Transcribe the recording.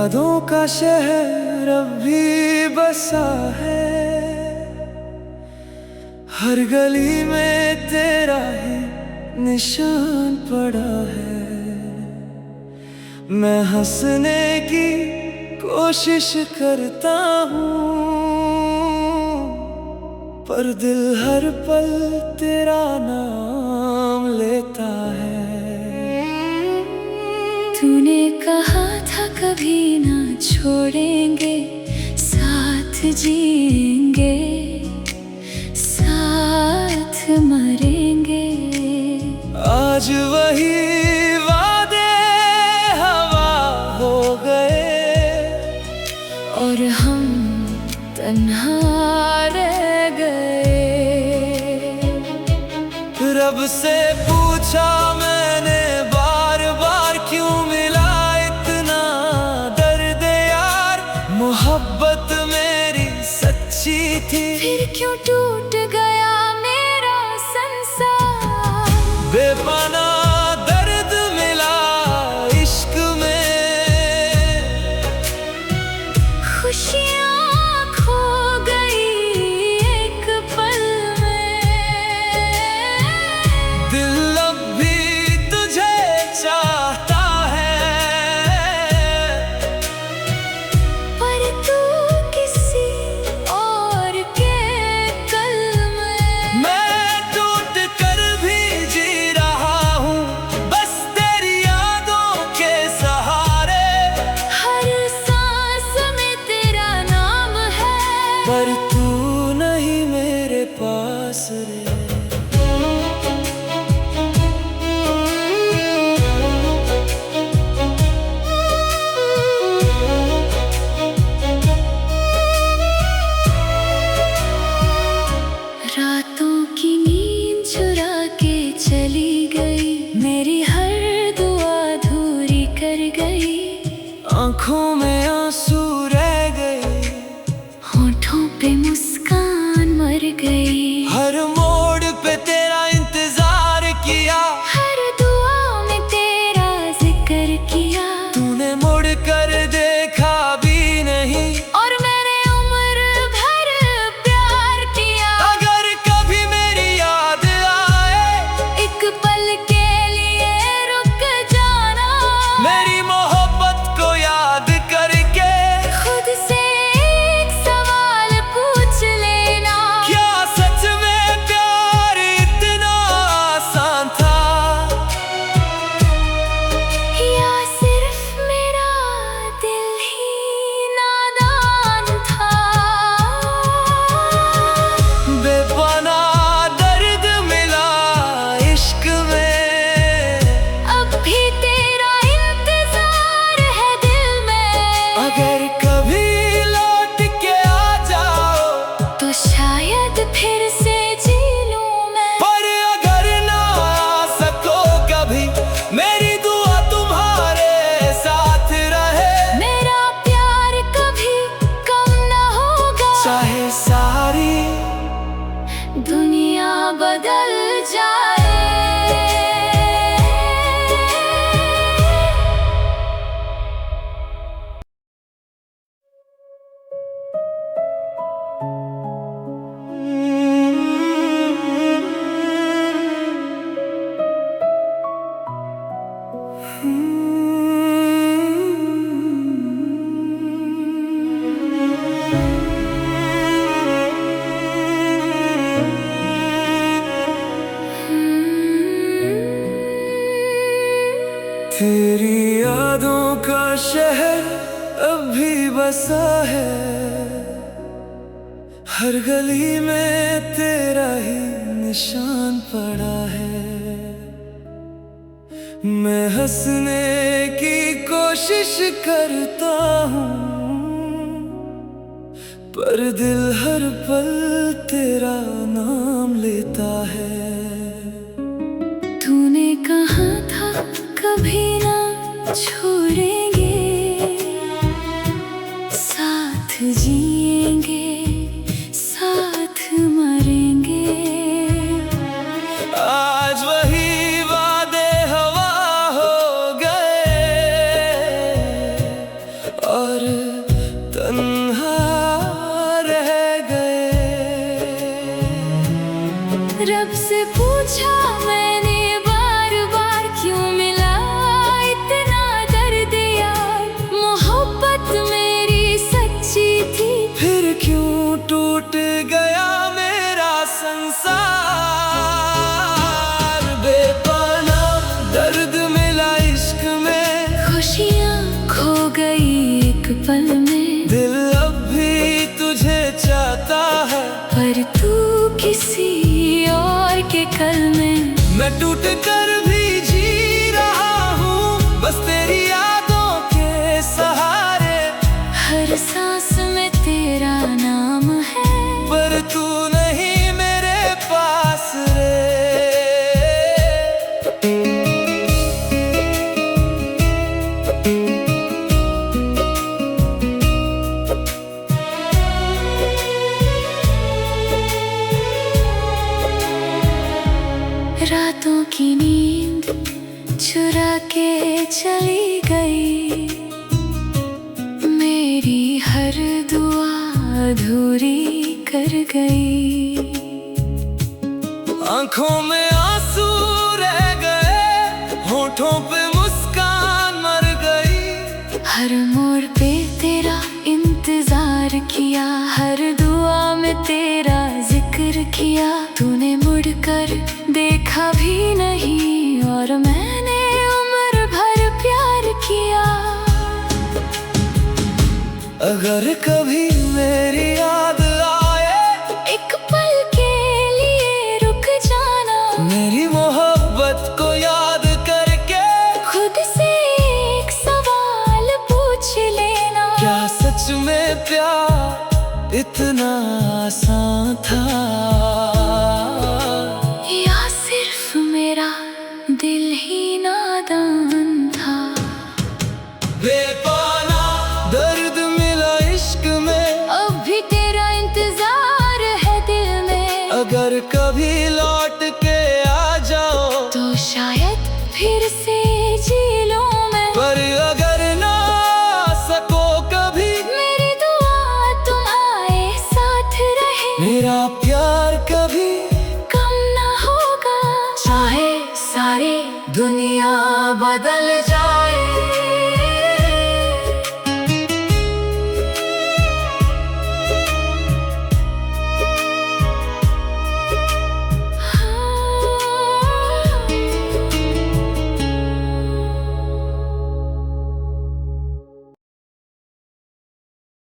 यादों का शहर अब भी बसा है। हर गली में तेरा ही निशान पड़ा है। मैं हंसने की कोशिश करता हूँ, पर दिल हर पल तेरा नाम लेता है। तूने कहा था कभी ना छोड़ेंगे, साथ जिएंगे, साथ मरेंगे। आज वही वादे हवा हो गए और हम तन्हा रह गए। रब से पूछा मैंने बार बार, क्यों मिला इतना दर्द यार। मोहब्बत मेरी सच्ची थी, फिर क्यों टूट गया मेरा संसार। बेपना दर्द मिला इश्क में, खुशियाँ खो गई एक पल में। दिल अब भी तुझे चाहता है, पर तू किसी और के कल में। मैं टूट कर भी जी रहा हूँ, बस तेरी यादों के सहारे। हर सांस में तेरा नाम है, पर तू नहीं मेरे पास रे। रातों की नींद चुरा के चली गई, मेरी हर दुआ अधूरी कर गई। आँखों में आंसू रह गए, होठों पे मुस्कान मर गई। हर मोड़ पे तेरा इंतजार किया, हर दुआ में तेरा जिक्र किया। तूने मुड़ कर देखा भी नहीं, और मैंने उम्र भर प्यार किया। अगर कभी मेरी याद आए, एक पल के लिए रुक जाना, मेरी मोहब्बत को याद करके खुद से एक सवाल पूछ लेना। क्या सच में प्यार इतना आसान था, या सिर्फ मेरा दिल ही नादान था। बेपना दर्द मिला इश्क में, अब भी तेरा इंतजार है दिल में। अगर कभी लौट के आ जाओ, तो शायद फिर से जी लूं मैं। पर अगर ना आ सको कभी, मेरी दुआ तुम्हारे साथ रहे। मेरा प्यार कभी कम न होगा, चाहे सारी दुनिया बदल जाए। तेरी यादों का शहर अब भी बसा है। हर गली में तेरा ही निशान पड़ा है। मैं हंसने की कोशिश करता हूँ, पर दिल हर पल तेरा नाम लेता है। तूने कहा था कभी ना छोड़ेंगे, साथ जिएंगे, साथ मरेंगे। आज वही वादे हवा हो गए तन्हा रह गए। रब से पूछा मैंने बार बार, क्यों मिला इतना दर्द यार। मोहब्बत मेरी सच्ची थी, फिर क्यों टूट गया मेरा संसार। बेपना दर्द मिला इश्क में, खुशियाँ खो गई एक पल में। दिल अब भी तुझे चाहता है, पर तू किसी और के कल में। मैं टूट कर भी जी रहा हूँ, बस तेरी यादों के सहारे। हर सांस में तेरा नाम है, पर तू नहीं मेरे पास रे। रातों की नींद चुरा के चली गई, मेरी हर दुआ अधूरी कर गई। आंखों में आंसू रह गए, होठों पे मुस्कान मर गई। हर मोड़ पे तेरा इंतजार किया, हर दुआ में तेरा जिक्र किया। तूने मुड़कर देखा भी नहीं, और मैंने उम्र भर प्यार किया। अगर कभी मेरी याद आए, एक पल के लिए रुक जाना। मेरी मोहब्बत को याद करके खुद से एक सवाल पूछ लेना, क्या सच में प्यार इतना आसान था, या सिर्फ मेरा दिल ही नादान था। बेपना दर्द मिला इश्क में, अब भी तेरा इंतजार है दिल में। अगर कभी लौट के आ जाओ, तो शायद फिर से जी लूं मैं। पर अगर ना आ सको कभी, मेरी दुआ तुम आए साथ रहे। मेरा प्यार कभी कम ना होगा, चाहे सारी दुनिया बदल